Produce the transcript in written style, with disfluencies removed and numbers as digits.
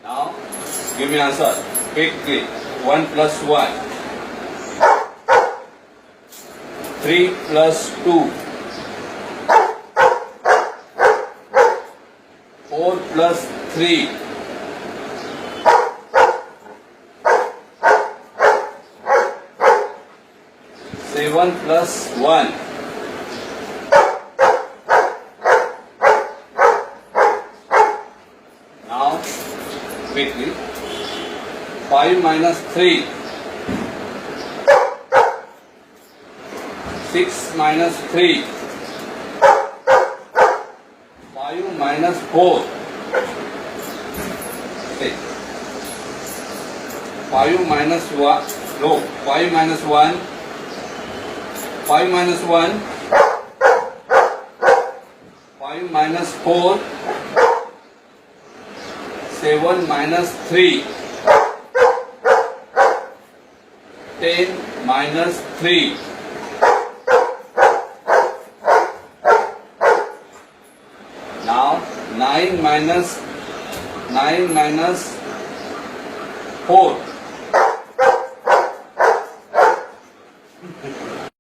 Now, give me answer quickly. 1 plus 1. 3 plus 2. 4 plus 3. 7 plus 1. Now, quickly. 5 minus 3. 6 minus 3. 5 minus 4. Okay. 5 minus 1. No, 5 minus 1. 5 minus 1. 5 minus 4. 7 minus 3. 10 minus 3. Now 9 minus 4.